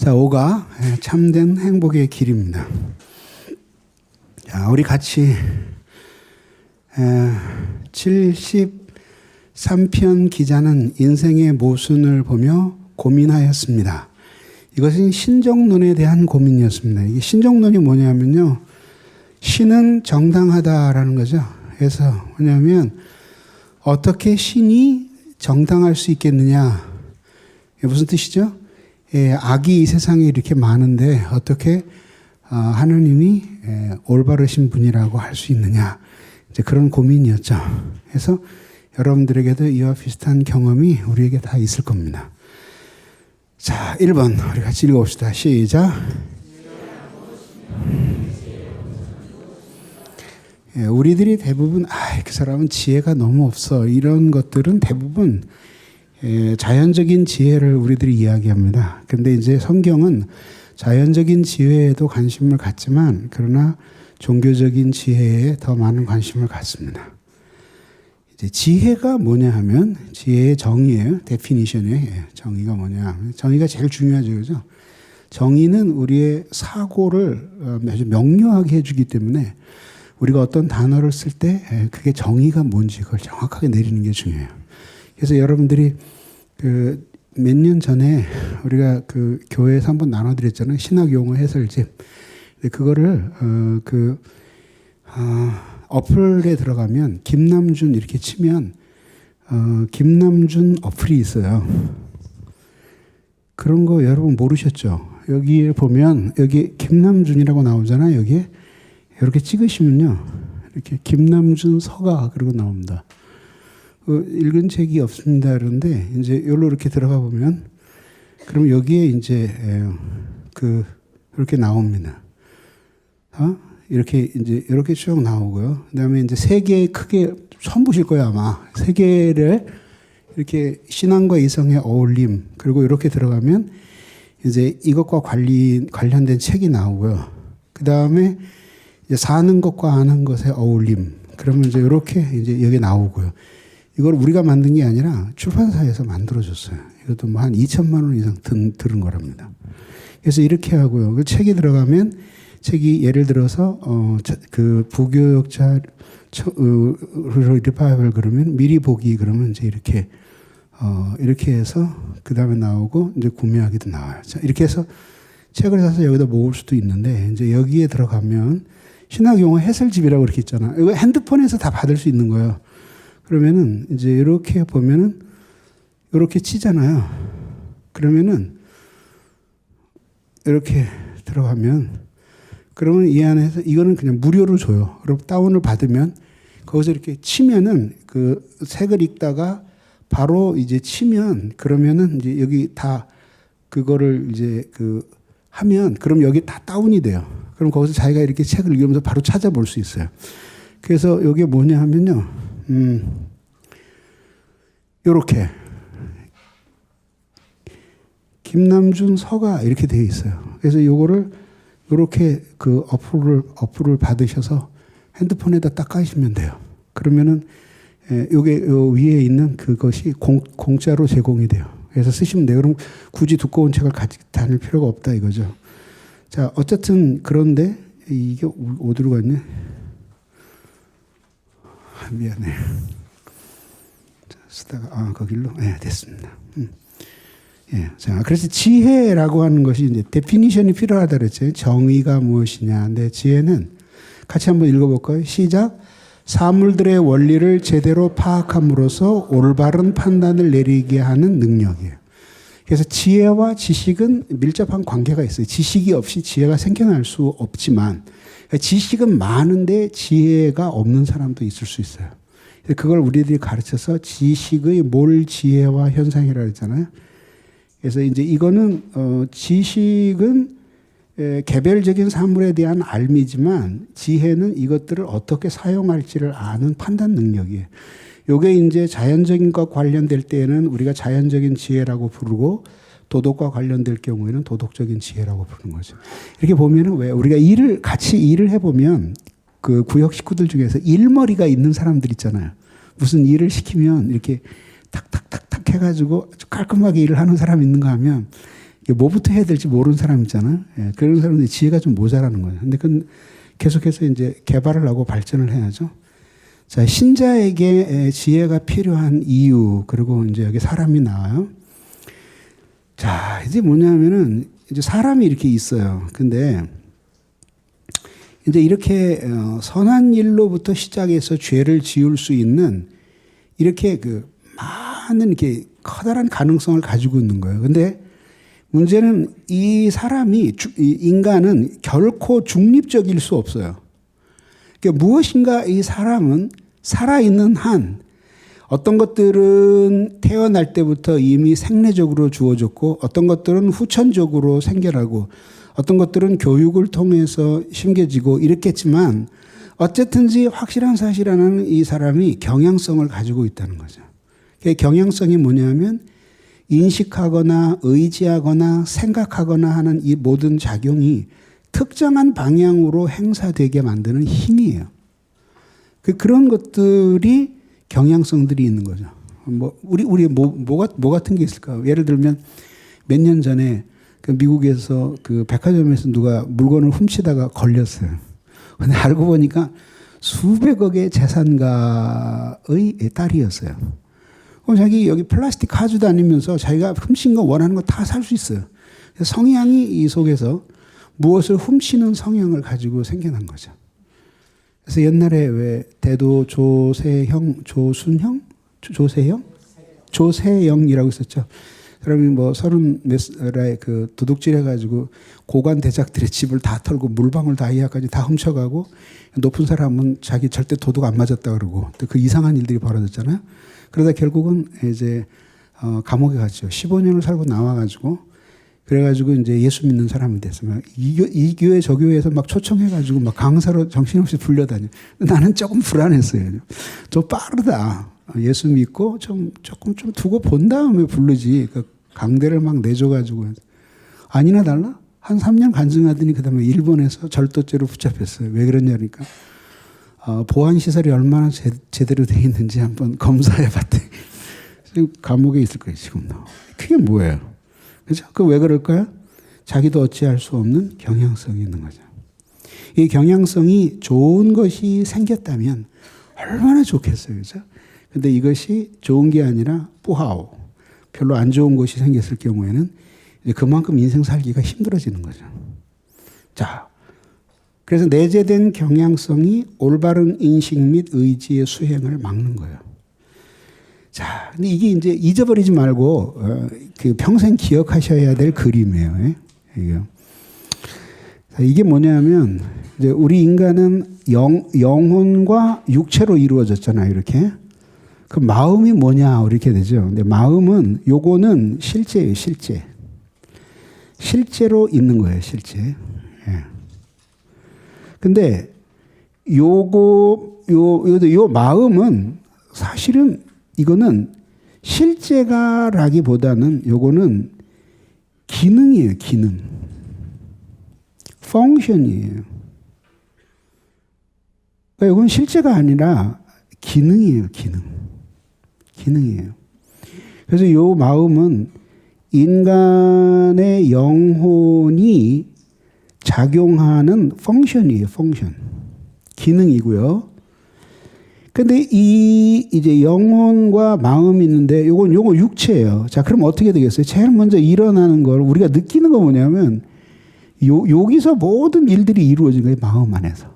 자, 5가 참된 행복의 길입니다. 자, 우리 같이 73편 기자는 인생의 모순을 보며 고민하였습니다. 이것은 신정론에 대한 고민이었습니다. 이게 신정론이 뭐냐면요, 신은 정당하다라는 거죠. 그래서 뭐냐면 어떻게 신이 정당할 수 있겠느냐? 이게 무슨 뜻이죠? 악이 이 세상에 이렇게 많은데 어떻게 하나님이 올바르신 분이라고 할 수 있느냐? 이제 그런 고민이었죠. 그래서 여러분들에게도 이와 비슷한 경험이 우리에게 다 있을 겁니다. 자, 1번 우리 같이 읽어봅시다. 시작. 우리들이 대부분 그 사람은 지혜가 너무 없어, 이런 것들은 대부분 자연적인 지혜를 우리들이 이야기합니다. 그런데 이제 성경은 자연적인 지혜에도 관심을 갖지만 그러나 종교적인 지혜에 더 많은 관심을 갖습니다. 이제 지혜가 뭐냐 하면 지혜의 정의예요. 데피니션의 정의가 뭐냐 하면 정의가 제일 중요하죠. 그죠? 정의는 우리의 사고를 아주 명료하게 해주기 때문에 우리가 어떤 단어를 쓸 때 그게 정의가 뭔지 그걸 정확하게 내리는 게 중요해요. 그래서 여러분들이 몇 년 전에 우리가 교회에서 한번 나눠드렸잖아요. 신학용어 해설집. 그거를 어플에 들어가면 김남준 이렇게 치면 김남준 어플이 있어요. 그런 거 여러분 모르셨죠? 여기에 보면 여기 김남준이라고 나오잖아요. 여기에 이렇게 찍으시면요, 이렇게 김남준 서가 그러고 나옵니다. 읽은 책이 없습니다. 그런데 이제 여기로 이렇게 들어가 보면 그럼 여기에 이제 이렇게 나옵니다. 이렇게 이제 이렇게 쭉 나오고요. 그다음에 이제 세 개 크게 처음 보실 거예요, 아마. 세 개를 이렇게 신앙과 이성의 어울림, 그리고 이렇게 들어가면 이제 이것과 관련된 책이 나오고요. 그다음에 이제 사는 것과 아는 것의 어울림. 그러면 이제 이렇게 이제 여기 나오고요. 이걸 우리가 만든 게 아니라 출판사에서 만들어줬어요. 이것도 뭐 한 2천만 원 이상 들은 거랍니다. 그래서 이렇게 하고요. 그 책이 들어가면 책이 예를 들어서 부교역자 리바이벌 그러면 미리 보기 그러면 이제 이렇게 해서 그 다음에 나오고 이제 구매하기도 나와요. 자, 이렇게 해서 책을 사서 여기다 모을 수도 있는데 이제 여기에 들어가면 신학용어 해설집이라고 이렇게 있잖아. 이거 핸드폰에서 다 받을 수 있는 거예요. 그러면은 이제 이렇게 보면은 이렇게 치잖아요. 그러면은 이렇게 들어가면 그러면 이 안에서 이거는 그냥 무료로 줘요. 그럼 다운을 받으면 거기서 이렇게 치면은 그 책을 읽다가 바로 이제 치면 그러면은 이제 여기 다 그거를 이제 하면 그럼 여기 다 다운이 돼요. 그럼 거기서 자기가 이렇게 책을 읽으면서 바로 찾아볼 수 있어요. 그래서 이게 뭐냐 하면요. 요렇게 김남준 서가 이렇게 되어 있어요. 그래서 요거를 요렇게 어플을 받으셔서 핸드폰에다 딱 까시면 돼요. 그러면은 요게 요 위에 있는 그것이 공짜로 제공이 돼요. 그래서 쓰시면 돼요. 그럼 굳이 두꺼운 책을 가지고 다닐 필요가 없다 이거죠. 자, 어쨌든 그런데 이게 어디로 갔네? 미안해. 자, 쓰다가 거길로 됐습니다. 자, 그래서 지혜라고 하는 것이 이제 데피니션이 필요하다 그랬죠. 정의가 무엇이냐. 근데 지혜는 같이 한번 읽어볼까요? 시작. 사물들의 원리를 제대로 파악함으로써 올바른 판단을 내리게 하는 능력이에요. 그래서 지혜와 지식은 밀접한 관계가 있어요. 지식이 없이 지혜가 생겨날 수 없지만 지식은 많은데 지혜가 없는 사람도 있을 수 있어요. 그걸 우리들이 가르쳐서 지식의 몰지혜화 현상이라고 했잖아요. 그래서 이제 이거는 지식은 개별적인 사물에 대한 알미지만 지혜는 이것들을 어떻게 사용할지를 아는 판단 능력이에요. 요게 이제 자연적인 것 관련될 때에는 우리가 자연적인 지혜라고 부르고 도덕과 관련될 경우에는 도덕적인 지혜라고 부르는 거죠. 이렇게 보면은 왜 우리가 같이 일을 해보면 그 구역 식구들 중에서 일머리가 있는 사람들 있잖아요. 무슨 일을 시키면 이렇게 탁탁탁탁 해가지고 깔끔하게 일을 하는 사람이 있는가 하면 뭐부터 해야 될지 모르는 사람 있잖아. 예, 그런 사람들이 지혜가 좀 모자라는 거예요. 근데 그건 계속해서 이제 개발을 하고 발전을 해야죠. 자, 신자에게 지혜가 필요한 이유, 그리고 이제 여기 사람이 나와요. 자, 이제 뭐냐면은 이제 사람이 이렇게 있어요. 근데 이제 이렇게 선한 일로부터 시작해서 죄를 지을 수 있는 이렇게 그 많은 이렇게 커다란 가능성을 가지고 있는 거예요. 근데 문제는 이 사람이, 이 인간은 결코 중립적일 수 없어요. 그러니까 무엇인가 이 사람은 살아있는 한 어떤 것들은 태어날 때부터 이미 생리적으로 주어졌고 어떤 것들은 후천적으로 생겨나고 어떤 것들은 교육을 통해서 심겨지고 이렇겠지만 어쨌든지 확실한 사실 하나는 이 사람이 경향성을 가지고 있다는 거죠. 그 경향성이 뭐냐면 인식하거나 의지하거나 생각하거나 하는 이 모든 작용이 특정한 방향으로 행사되게 만드는 힘이에요. 그런 것들이 경향성들이 있는 거죠. 우리 뭐 같은 게 있을까? 예를 들면 몇 년 전에 그 미국에서 그 백화점에서 누가 물건을 훔치다가 걸렸어요. 근데 알고 보니까 수백억의 재산가의 딸이었어요. 자기 여기 플라스틱 가지고 다니면서 자기가 훔친 거 원하는 거 다 살 수 있어요. 성향이 이 속에서 무엇을 훔치는 성향을 가지고 생겨난 거죠. 그래서 옛날에 왜 대도 조세형이라고 있었죠. 사람이 뭐 30몇 그 도둑질 해가지고 고관 대작들의 집을 다 털고 물방울 다이아까지 다 훔쳐가고 높은 사람은 자기 절대 도둑 안 맞았다 그러고 또 그 이상한 일들이 벌어졌잖아요. 그러다 결국은 이제 감옥에 갔죠. 15년을 살고 나와가지고 그래가지고 이제 예수 믿는 사람이 됐어요. 이 교회 저 교회에서 막 초청해가지고 막 강사로 정신없이 불려다녀. 나는 조금 불안했어요. 좀 빠르다. 예수 믿고 조금 두고 본 다음에 부르지. 그 강대를 막 내줘가지고. 아니나 달라? 한 3년 간증하더니 그 다음에 일본에서 절도죄로 붙잡혔어요. 왜 그러냐니까. 보안시설이 얼마나 제대로 돼 있는지 한번 검사해 봤더니 지금 감옥에 있을 거예요, 지금. 그게 뭐예요? 그죠? 그 왜 그럴까요? 자기도 어찌할 수 없는 경향성이 있는 거죠. 이 경향성이 좋은 것이 생겼다면 얼마나 좋겠어요, 그죠? 근데 이것이 좋은 게 아니라 뿌하오, 별로 안 좋은 것이 생겼을 경우에는 이제 그만큼 인생 살기가 힘들어지는 거죠. 자, 그래서 내재된 경향성이 올바른 인식 및 의지의 수행을 막는 거예요. 자, 근데 이게 이제 잊어버리지 말고 그 평생 기억하셔야 될 그림이에요. 이게 뭐냐면 이제 우리 인간은 영혼과 육체로 이루어졌잖아요. 이렇게. 그 마음이 뭐냐 이렇게 되죠. 근데 마음은 요거는 실제예요. 실제로 있는 거예요. 실제. 예. 근데 요 마음은 사실은 이거는 실제가라기보다는 요거는 기능이에요. 기능. 펑션이에요. 그러니까 이건 실제가 아니라 기능이에요. 기능이에요. 그래서 요 마음은 인간의 영혼이 작용하는 펑션이에요. 펑션. 기능이고요. 근데 이제 영혼과 마음이 있는데 요건 육체예요. 자, 그럼 어떻게 되겠어요? 제일 먼저 일어나는 걸 우리가 느끼는 거 뭐냐면 여기서 모든 일들이 이루어진 거예요. 마음 안에서.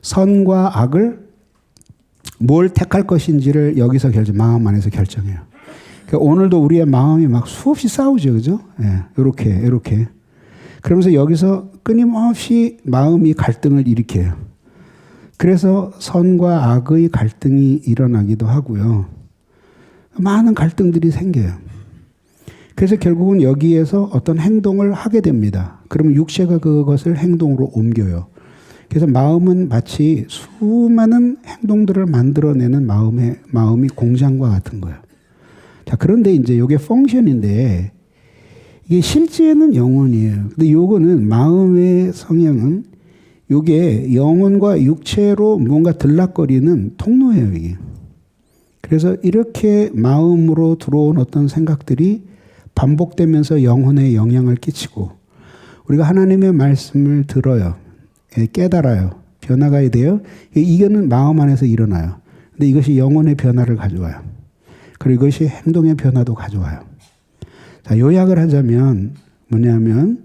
선과 악을 뭘 택할 것인지를 여기서 마음 안에서 결정해요. 그러니까 오늘도 우리의 마음이 막 수없이 싸우죠. 그죠? 예, 요렇게. 그러면서 여기서 끊임없이 마음이 갈등을 일으켜요. 그래서 선과 악의 갈등이 일어나기도 하고요. 많은 갈등들이 생겨요. 그래서 결국은 여기에서 어떤 행동을 하게 됩니다. 그러면 육체가 그것을 행동으로 옮겨요. 그래서 마음은 마치 수많은 행동들을 만들어내는 마음이 공장과 같은 거예요. 자, 그런데 이제 이게 펑션인데 이게 실제는 영혼이에요. 근데 요거는 마음의 성향은 요게 영혼과 육체로 뭔가 들락거리는 통로예요, 이게. 그래서 이렇게 마음으로 들어온 어떤 생각들이 반복되면서 영혼에 영향을 끼치고 우리가 하나님의 말씀을 들어요. 깨달아요. 변화가 돼요. 이거는 마음 안에서 일어나요. 근데 이것이 영혼의 변화를 가져와요. 그리고 이것이 행동의 변화도 가져와요. 자, 요약을 하자면 뭐냐면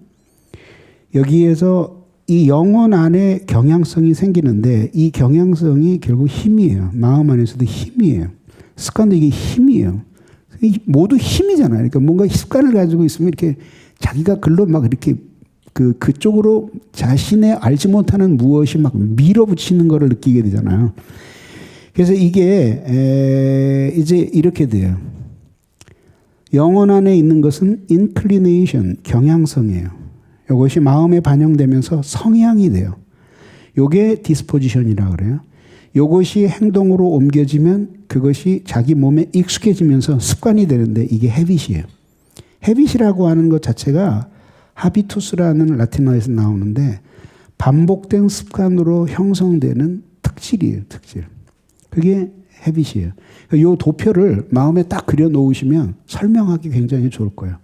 여기에서 이 영혼 안에 경향성이 생기는데 이 경향성이 결국 힘이에요. 마음 안에서도 힘이에요. 습관도 이게 힘이에요. 모두 힘이잖아요. 그러니까 뭔가 습관을 가지고 있으면 이렇게 자기가 글로 막 이렇게 그쪽으로 자신의 알지 못하는 무엇이 막 밀어붙이는 것을 느끼게 되잖아요. 그래서 이게 이제 이렇게 돼요. 영혼 안에 있는 것은 inclination, 경향성이에요. 이것이 마음에 반영되면서 성향이 돼요. 이게 disposition이라고 그래요. 이것이 행동으로 옮겨지면 그것이 자기 몸에 익숙해지면서 습관이 되는데 이게 habit이에요. habit이라고 하는 것 자체가 habitus라는 라틴어에서 나오는데 반복된 습관으로 형성되는 특질이에요. 특질. 그게 habit이에요. 이 도표를 마음에 딱 그려 놓으시면 설명하기 굉장히 좋을 거예요.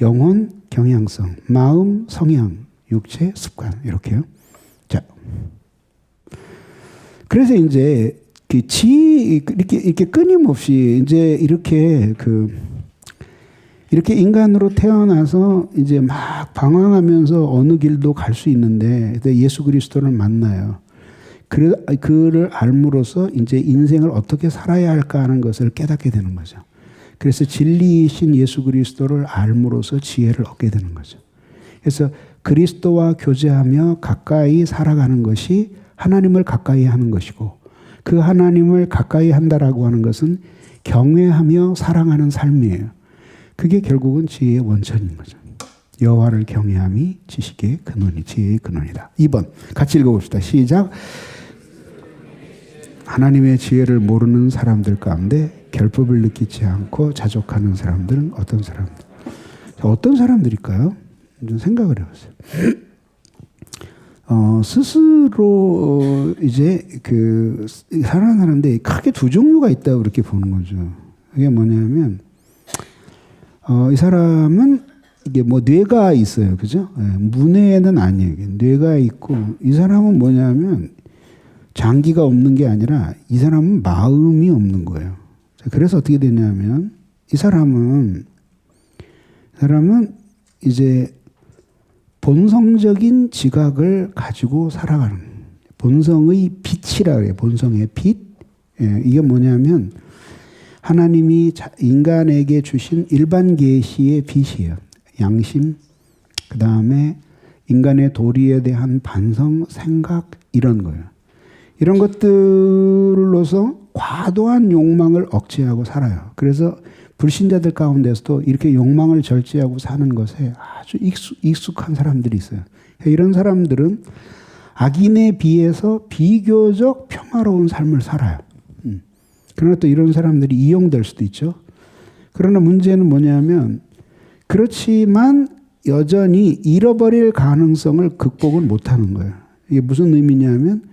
영혼, 경향성, 마음, 성향, 육체, 습관 이렇게요. 자, 그래서 이제 이렇게 끊임없이 이제 이렇게 인간으로 태어나서 이제 막 방황하면서 어느 길도 갈 수 있는데 예수 그리스도를 만나요. 그를 알므로써 이제 인생을 어떻게 살아야 할까 하는 것을 깨닫게 되는 거죠. 그래서 진리이신 예수 그리스도를 알므로써 지혜를 얻게 되는 거죠. 그래서 그리스도와 교제하며 가까이 살아가는 것이 하나님을 가까이 하는 것이고 그 하나님을 가까이 한다라고 하는 것은 경외하며 사랑하는 삶이에요. 그게 결국은 지혜의 원천인 거죠. 여호와를 경외함이 지식의 근원이 지혜의 근원이다. 2번 같이 읽어봅시다. 시작. 하나님의 지혜를 모르는 사람들 가운데 결핍을 느끼지 않고 자족하는 사람들은 어떤 사람들? 어떤 사람들일까요? 좀 생각을 해보세요. 스스로 이제 살아가는데 크게 두 종류가 있다고 그렇게 보는 거죠. 그게 뭐냐면 이 사람은 이게 뭐 뇌가 있어요, 그죠? 문외는 아니에요. 뇌가 있고 이 사람은 뭐냐면 장기가 없는 게 아니라 이 사람은 마음이 없는 거예요. 그래서 어떻게 되냐면 이 사람은 이제 본성적인 지각을 가지고 살아가는 본성의 빛이라 그래요. 본성의 빛. 이게 뭐냐면 하나님이 인간에게 주신 일반 계시의 빛이에요. 양심, 그 다음에 인간의 도리에 대한 반성, 생각 이런 거예요. 이런 것들로서 과도한 욕망을 억제하고 살아요. 그래서 불신자들 가운데서도 이렇게 욕망을 절제하고 사는 것에 아주 익숙한 사람들이 있어요. 이런 사람들은 악인에 비해서 비교적 평화로운 삶을 살아요. 그러나 또 이런 사람들이 이용될 수도 있죠. 그러나 문제는 뭐냐면 그렇지만 여전히 잃어버릴 가능성을 극복을 못하는 거예요. 이게 무슨 의미냐면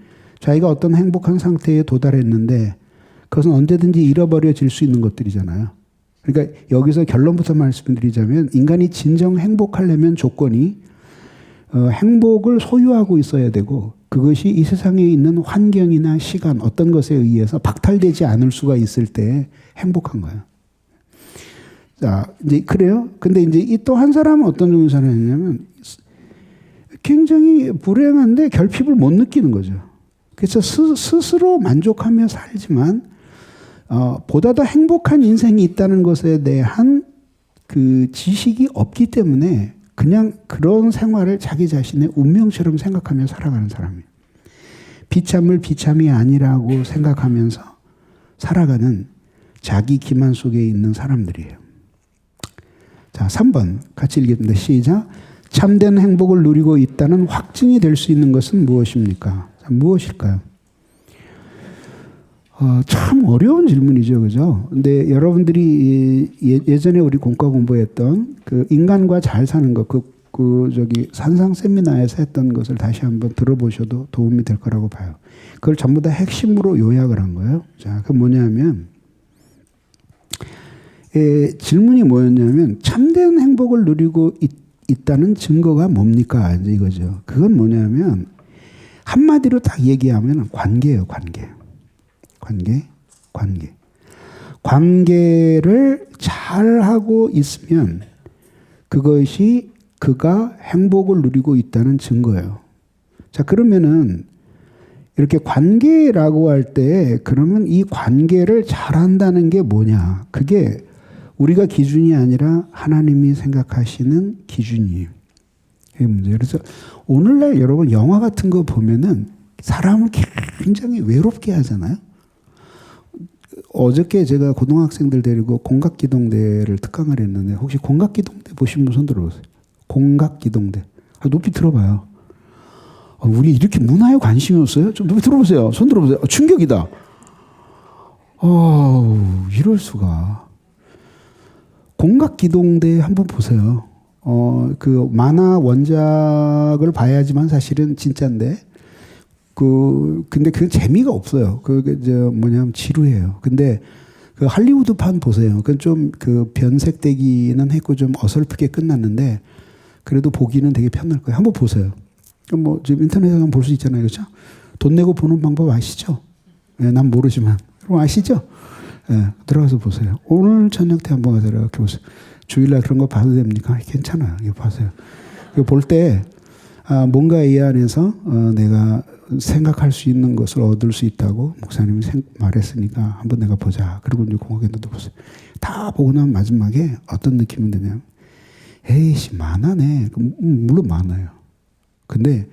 자기가 어떤 행복한 상태에 도달했는데 그것은 언제든지 잃어버려질 수 있는 것들이잖아요. 그러니까 여기서 결론부터 말씀드리자면 인간이 진정 행복하려면 조건이 행복을 소유하고 있어야 되고 그것이 이 세상에 있는 환경이나 시간 어떤 것에 의해서 박탈되지 않을 수가 있을 때 행복한 거예요. 자, 이제 그래요. 근데 이제 또 한 사람은 어떤 종류의 사람이냐면 굉장히 불행한데 결핍을 못 느끼는 거죠. 그래서 스스로 만족하며 살지만 보다 더 행복한 인생이 있다는 것에 대한 그 지식이 없기 때문에 그냥 그런 생활을 자기 자신의 운명처럼 생각하며 살아가는 사람이에요. 비참을 비참이 아니라고 생각하면서 살아가는 자기 기만 속에 있는 사람들이에요. 자, 3번 같이 읽겠습니다. 시작. 참된 행복을 누리고 있다는 확증이 될 수 있는 것은 무엇입니까? 자, 무엇일까요? 참 어려운 질문이죠, 그죠? 근데 여러분들이 예전에 우리 공과 공부했던 그 인간과 잘 사는 것, 산상 세미나에서 했던 것을 다시 한번 들어보셔도 도움이 될 거라고 봐요. 그걸 전부 다 핵심으로 요약을 한 거예요. 자, 그 뭐냐면 질문이 뭐였냐면 참된 행복을 누리고 있다는 증거가 뭡니까? 이제 이거죠. 그건 뭐냐면 한마디로 딱 얘기하면 관계예요. 관계. 관계를 잘하고 있으면 그것이 그가 행복을 누리고 있다는 증거예요. 자, 그러면은 이렇게 관계라고 할 때 그러면 이 관계를 잘한다는 게 뭐냐? 그게 우리가 기준이 아니라 하나님이 생각하시는 기준이에요. 그게 문제예요. 그래서 오늘날 여러분 영화 같은 거 보면은 사람을 굉장히 외롭게 하잖아요. 어저께 제가 고등학생들 데리고 공각기동대를 특강을 했는데 혹시 공각기동대 보신 분 손 들어보세요. 공각기동대. 높이 들어봐요. 우리 이렇게 문화에 관심이 없어요? 좀 높이 들어보세요. 손 들어보세요. 충격이다. 이럴 수가. 공각기동대 한번 보세요. 그 만화 원작을 봐야지만 사실은 진짜인데, 근데 그 재미가 없어요. 뭐냐면 지루해요. 근데 그 할리우드판 보세요. 그건 좀 변색되기는 했고 좀 어설프게 끝났는데, 그래도 보기는 되게 편할 거예요. 한번 보세요. 뭐 지금 인터넷에 가면 볼 수 있잖아요, 그렇죠? 돈 내고 보는 방법 아시죠? 네, 난 모르지만 그럼 아시죠? 네, 들어가서 보세요. 오늘 저녁 때 한번 가서 이렇게 보세요. 주일날 그런 거 봐도 됩니까? 괜찮아요. 이거 보세요. 이거 볼 때 뭔가 이 안에서 내가 생각할 수 있는 것을 얻을 수 있다고 목사님이 말했으니까 한번 내가 보자. 그리고 이제 공학연도도 보세요. 다 보고 나면 마지막에 어떤 느낌이 드냐면 에이씨 만화네. 물론 많아요. 근데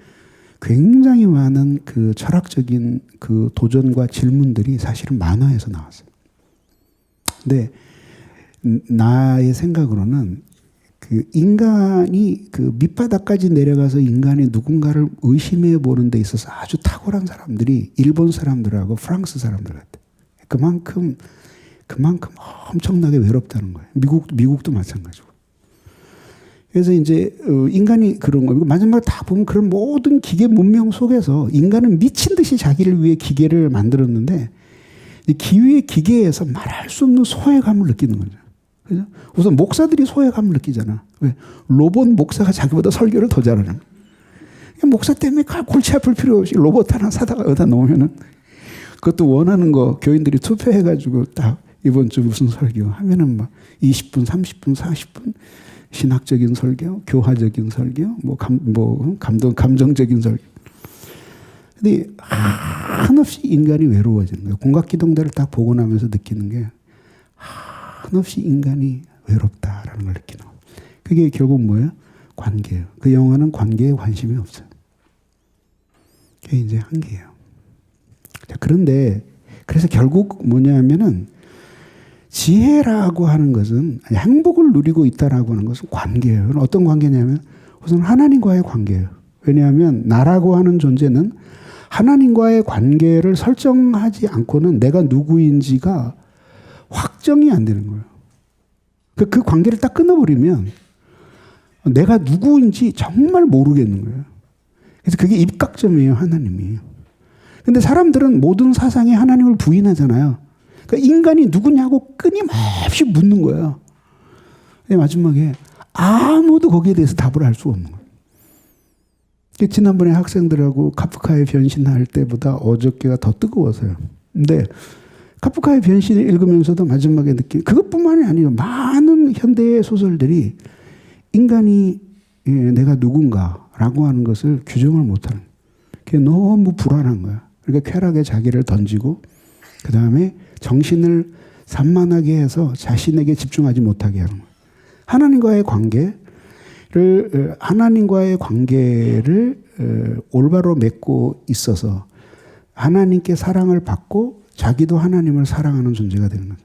굉장히 많은 그 철학적인 그 도전과 질문들이 사실은 만화에서 나왔어요. 근데 나의 생각으로는 그 인간이 그 밑바닥까지 내려가서 인간이 누군가를 의심해 보는 데 있어서 아주 탁월한 사람들이 일본 사람들하고 프랑스 사람들 같아. 그만큼 엄청나게 외롭다는 거예요. 미국도 마찬가지고. 그래서 이제 인간이 그런 거예요. 마지막에 다 보면 그런 모든 기계 문명 속에서 인간은 미친 듯이 자기를 위해 기계를 만들었는데 기계에서 말할 수 없는 소외감을 느끼는 거죠. 그죠? 우선 목사들이 소외감을 느끼잖아. 왜? 로봇 목사가 자기보다 설교를 더 잘하는. 목사 때문에 골치 아플 필요 없이 로봇 하나 사다가 여기다 놓으면은 그것도 원하는 거 교인들이 투표해가지고 딱 이번 주 무슨 설교 하면은 막 20분, 30분, 40분 신학적인 설교, 교화적인 설교, 감정적인 설교. 근데 한없이 인간이 외로워지는 거예요. 공각기동대를 딱 보고 나면서 느끼는 게 한없이 인간이 외롭다라는 걸 느끼는 거예요. 그게 결국 뭐예요? 관계예요. 그 영화는 관계에 관심이 없어요. 그게 이제 한계예요. 그런데 그래서 결국 뭐냐면은 지혜라고 하는 것은 행복을 누리고 있다라고 하는 것은 관계예요. 어떤 관계냐면 우선 하나님과의 관계예요. 왜냐하면 나라고 하는 존재는 하나님과의 관계를 설정하지 않고는 내가 누구인지가 확정이 안 되는 거예요. 그 관계를 딱 끊어버리면 내가 누구인지 정말 모르겠는 거예요. 그래서 그게 입각점이에요, 하나님이. 근데 사람들은 모든 사상에 하나님을 부인하잖아요. 그러니까 인간이 누구냐고 끊임없이 묻는 거예요. 근데 마지막에 아무도 거기에 대해서 답을 할 수가 없는 거예요. 지난번에 학생들하고 카프카의 변신할 때보다 어저께가 더 뜨거워서요. 근데 카프카의 변신을 읽으면서도 마지막에 느낀 그것뿐만이 아니에요. 많은 현대의 소설들이 인간이 내가 누군가라고 하는 것을 규정을 못하는 거예요. 그게 너무 불안한 거야. 그러니까 쾌락에 자기를 던지고 그 다음에 정신을 산만하게 해서 자신에게 집중하지 못하게 하는 거예요. 하나님과의 관계를 올바로 맺고 있어서 하나님께 사랑을 받고 자기도 하나님을 사랑하는 존재가 되는 거죠.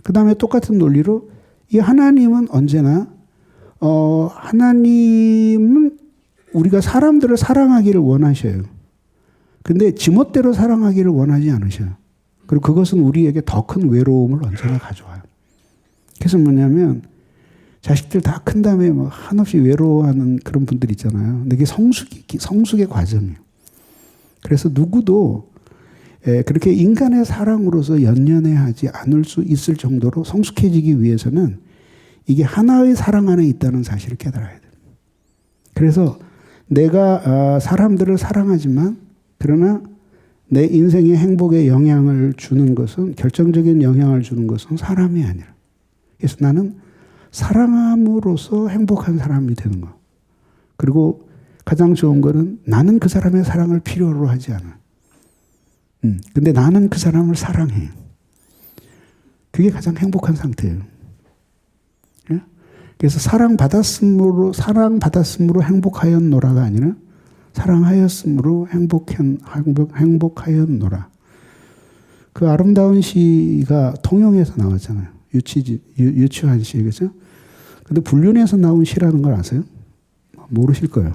그 다음에 똑같은 논리로 이 하나님은 언제나 하나님은 우리가 사람들을 사랑하기를 원하셔요. 근데 지멋대로 사랑하기를 원하지 않으셔요. 그리고 그것은 우리에게 더 큰 외로움을 언제나 가져와요. 그래서 뭐냐면 자식들 다 큰 다음에 뭐 한없이 외로워하는 그런 분들 있잖아요. 근데 그게 성숙의 과정이에요. 그래서 누구도 그렇게 인간의 사랑으로서 연연해하지 않을 수 있을 정도로 성숙해지기 위해서는 이게 하나의 사랑 안에 있다는 사실을 깨달아야 돼요. 그래서 내가 사람들을 사랑하지만 그러나 내 인생의 행복에 영향을 주는 것은 결정적인 영향을 주는 것은 사람이 아니라 그래서 나는 사랑함으로써 행복한 사람이 되는 거. 그리고 가장 좋은 거는 나는 그 사람의 사랑을 필요로 하지 않아. 근데 나는 그 사람을 사랑해. 그게 가장 행복한 상태예요. 예? 그래서 사랑받았으므로 행복하였노라가 아니라 사랑하였으므로 행복하였노라. 그 아름다운 시가 통영에서 나왔잖아요. 유치한 시, 그죠? 근데 불륜에서 나온 시라는 걸 아세요? 모르실 거예요.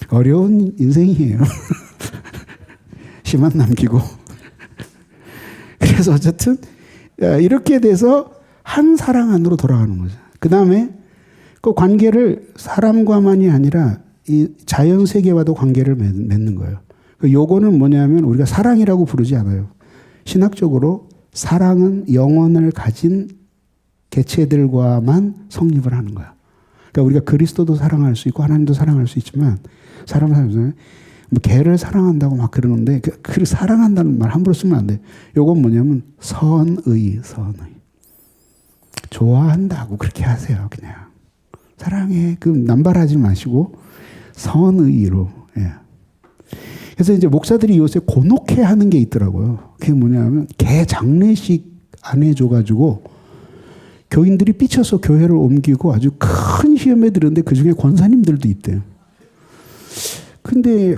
어려운 인생이에요. 시만 남기고. 그래서 어쨌든 이렇게 돼서 한 사랑 안으로 돌아가는 거죠. 그 다음에 그 관계를 사람과만이 아니라 이 자연 세계와도 관계를 맺는 거예요. 요거는 뭐냐면 우리가 사랑이라고 부르지 않아요. 신학적으로 사랑은 영혼을 가진 개체들과만 성립을 하는 거야. 그러니까 우리가 그리스도도 사랑할 수 있고 하나님도 사랑할 수 있지만 사람은 뭐 개를 사랑한다고 막 그러는데 그 사랑한다는 말 함부로 쓰면 안 돼. 요건 뭐냐면 선의. 좋아한다고 그렇게 하세요. 그냥 사랑해. 그 남발하지 마시고 선의로. 예. 그래서 이제 목사들이 요새 곤혹해 하는 게 있더라고요. 그게 뭐냐면 개 장례식 안 해줘가지고 교인들이 삐쳐서 교회를 옮기고 아주 큰 시험에 들었는데 그 중에 권사님들도 있대요. 근데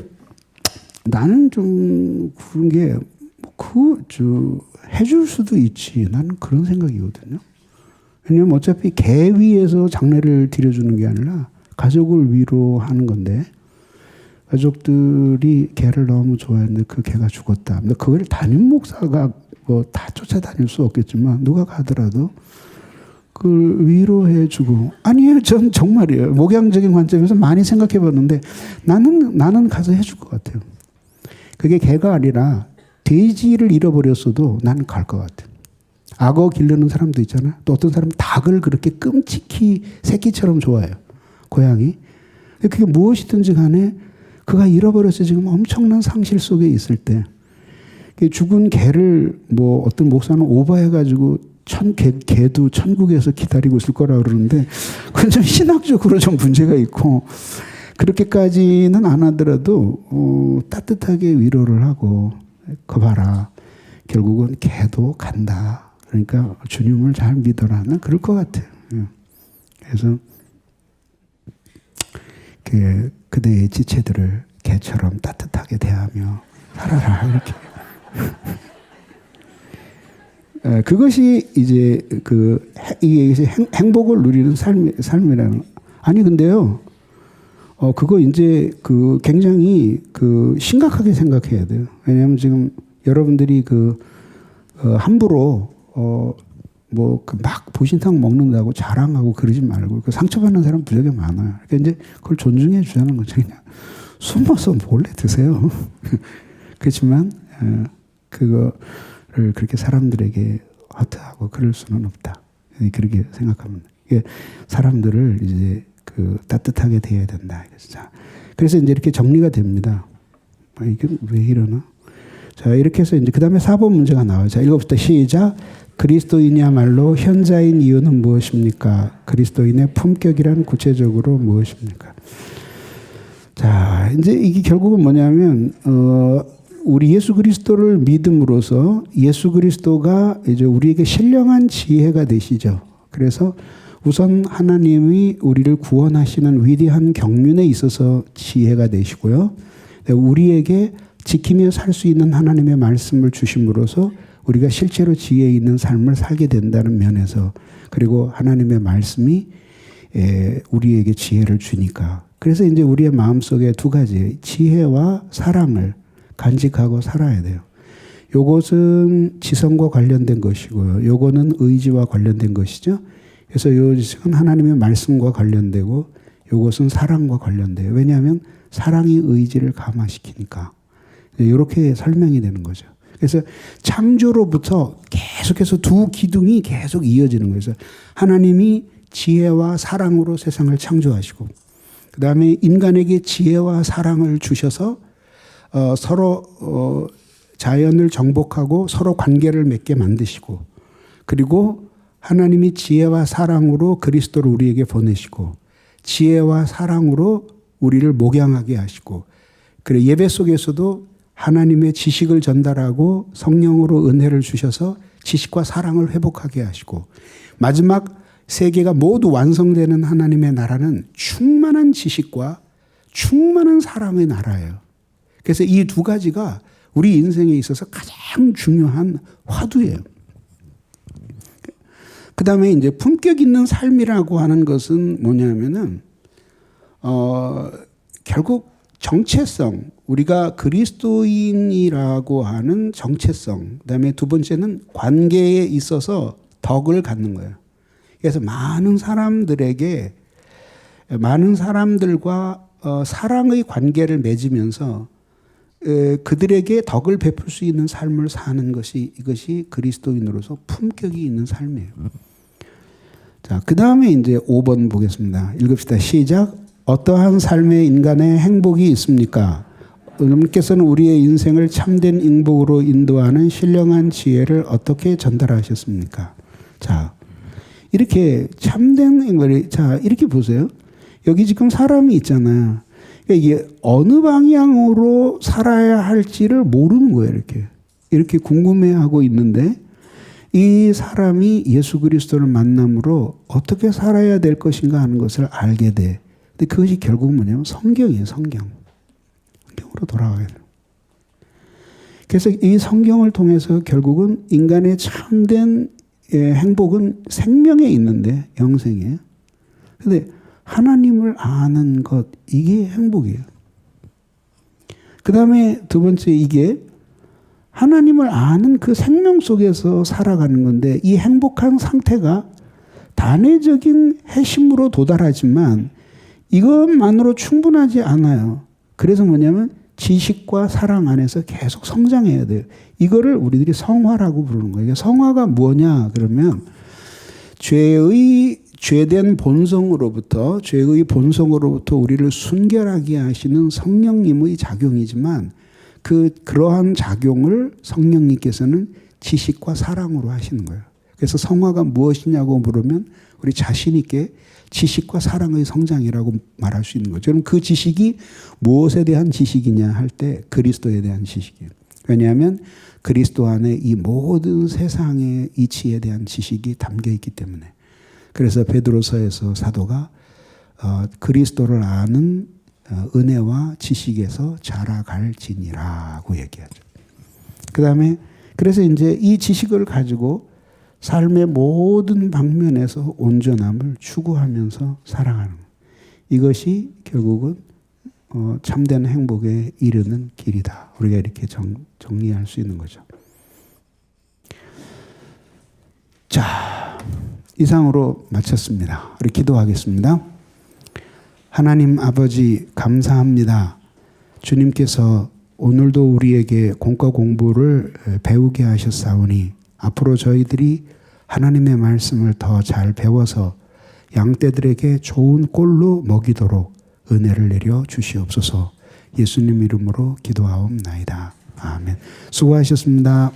나는 좀 그런 게 해줄 수도 있지. 나는 그런 생각이거든요. 왜냐면 어차피 개 위에서 장례를 드려주는 게 아니라 가족을 위로하는 건데 가족들이 개를 너무 좋아했는데 그 개가 죽었다. 근데 그걸 담임 목사가 뭐 다 쫓아다닐 수 없겠지만 누가 가더라도 그걸 위로해주고 아니에요. 전 정말이에요. 목양적인 관점에서 많이 생각해봤는데 나는 가서 해줄 것 같아요. 그게 개가 아니라 돼지를 잃어버렸어도 나는 갈 것 같아요. 악어 기르는 사람도 있잖아요. 또 어떤 사람은 닭을 그렇게 끔찍히 새끼처럼 좋아해요. 고양이. 그게 무엇이든지 간에 그가 잃어버려서 지금 엄청난 상실 속에 있을 때 죽은 개를 뭐 어떤 목사는 오버해가지고 개도 천국에서 기다리고 있을 거라 그러는데 그건 좀 신학적으로 좀 문제가 있고 그렇게까지는 안 하더라도 따뜻하게 위로를 하고 거 봐라. 결국은 개도 간다. 그러니까 주님을 잘 믿어라. 난 그럴 것 같아요. 그래서 그대의 지체들을 개처럼 따뜻하게 대하며 살아라. 이렇게. 그것이 이제 이게 행복을 누리는 삶이라는. 아니 근데요. 그거 이제 굉장히 심각하게 생각해야 돼요. 왜냐하면 지금 여러분들이 함부로 막 보신탕 먹는다고 자랑하고 그러지 말고 상처받는 사람 부족에 많아요. 그러니까 이제 그걸 존중해 주자는 거죠. 그냥 숨어서 몰래 드세요. 그렇지만 그거를 그렇게 사람들에게 허투하고 그럴 수는 없다. 그렇게 생각합니다. 사람들을 이제 따뜻하게 대해야 된다. 그래서 이제 이렇게 정리가 됩니다. 이게 왜 이러나? 자, 이렇게 해서 이제 그 다음에 4번 문제가 나와요. 자, 읽어봅시다. 시작. 그리스도인이야말로 현자인 이유는 무엇입니까? 그리스도인의 품격이란 구체적으로 무엇입니까? 자, 이제 이게 결국은 뭐냐면, 우리 예수 그리스도를 믿음으로써 예수 그리스도가 이제 우리에게 신령한 지혜가 되시죠. 그래서 우선 하나님이 우리를 구원하시는 위대한 경륜에 있어서 지혜가 되시고요. 우리에게 지키며 살 수 있는 하나님의 말씀을 주심으로써 우리가 실제로 지혜 있는 삶을 살게 된다는 면에서 그리고 하나님의 말씀이 우리에게 지혜를 주니까 그래서 이제 우리의 마음속에 두 가지 지혜와 사랑을 간직하고 살아야 돼요. 요것은 지성과 관련된 것이고요. 요거는 의지와 관련된 것이죠. 그래서 요것은 하나님의 말씀과 관련되고 요것은 사랑과 관련돼요. 왜냐하면 사랑이 의지를 감화시키니까. 이렇게 설명이 되는 거죠. 그래서 창조로부터 계속해서 두 기둥이 계속 이어지는 거예요. 그래서 하나님이 지혜와 사랑으로 세상을 창조하시고 그 다음에 인간에게 지혜와 사랑을 주셔서 서로 자연을 정복하고 서로 관계를 맺게 만드시고 그리고 하나님이 지혜와 사랑으로 그리스도를 우리에게 보내시고 지혜와 사랑으로 우리를 목양하게 하시고 그래 예배 속에서도 하나님의 지식을 전달하고 성령으로 은혜를 주셔서 지식과 사랑을 회복하게 하시고 마지막 세계가 모두 완성되는 하나님의 나라는 충만한 지식과 충만한 사랑의 나라예요. 그래서 이 두 가지가 우리 인생에 있어서 가장 중요한 화두예요. 그 다음에 이제 품격 있는 삶이라고 하는 것은 뭐냐면은, 결국 정체성, 우리가 그리스도인이라고 하는 정체성, 그 다음에 두 번째는 관계에 있어서 덕을 갖는 거예요. 그래서 많은 사람들과 사랑의 관계를 맺으면서 그들에게 덕을 베풀 수 있는 삶을 사는 것이 이것이 그리스도인으로서 품격이 있는 삶이에요. 자, 그 다음에 이제 5번 보겠습니다. 읽읍시다. 시작. 어떠한 삶의 인간의 행복이 있습니까? 여러분께서는 우리의 인생을 참된 행복으로 인도하는 신령한 지혜를 어떻게 전달하셨습니까? 자, 이렇게 참된 행복을, 자, 이렇게 보세요. 여기 지금 사람이 있잖아요. 이게 어느 방향으로 살아야 할지를 모르는 거예요. 이렇게 궁금해하고 있는데 이 사람이 예수 그리스도를 만남으로 어떻게 살아야 될 것인가 하는 것을 알게 돼. 근데 그것이 결국은 뭐냐면 성경이에요. 성경으로 돌아가야 돼요. 그래서 이 성경을 통해서 결국은 인간의 참된 행복은 생명에 있는데 영생이에요. 근데 하나님을 아는 것, 이게 행복이에요. 그 다음에 두 번째, 이게 하나님을 아는 그 생명 속에서 살아가는 건데 이 행복한 상태가 단회적인 핵심으로 도달하지만 이것만으로 충분하지 않아요. 그래서 뭐냐면 지식과 사랑 안에서 계속 성장해야 돼요. 이거를 우리들이 성화라고 부르는 거예요. 성화가 뭐냐 그러면 죄된 본성으로부터 죄의 본성으로부터 우리를 순결하게 하시는 성령님의 작용이지만 그러한 작용을 성령님께서는 지식과 사랑으로 하시는 거예요. 그래서 성화가 무엇이냐고 물으면 우리 자신 있게 지식과 사랑의 성장이라고 말할 수 있는 거죠. 그럼 그 지식이 무엇에 대한 지식이냐 할 때 그리스도에 대한 지식이에요. 왜냐하면 그리스도 안에 이 모든 세상의 이치에 대한 지식이 담겨 있기 때문에. 그래서 베드로서에서 사도가 그리스도를 아는 은혜와 지식에서 자라갈지니라고 얘기하죠. 그 다음에 그래서 이제 이 지식을 가지고 삶의 모든 방면에서 온전함을 추구하면서 살아가는 것. 이것이 결국은 참된 행복에 이르는 길이다. 우리가 이렇게 정리할 수 있는 거죠. 자, 이상으로 마쳤습니다. 우리 기도하겠습니다. 하나님 아버지 감사합니다. 주님께서 오늘도 우리에게 공과 공부를 배우게 하셨사오니 앞으로 저희들이 하나님의 말씀을 더 잘 배워서 양떼들에게 좋은 꼴로 먹이도록 은혜를 내려 주시옵소서. 예수님 이름으로 기도하옵나이다. 아멘. 수고하셨습니다.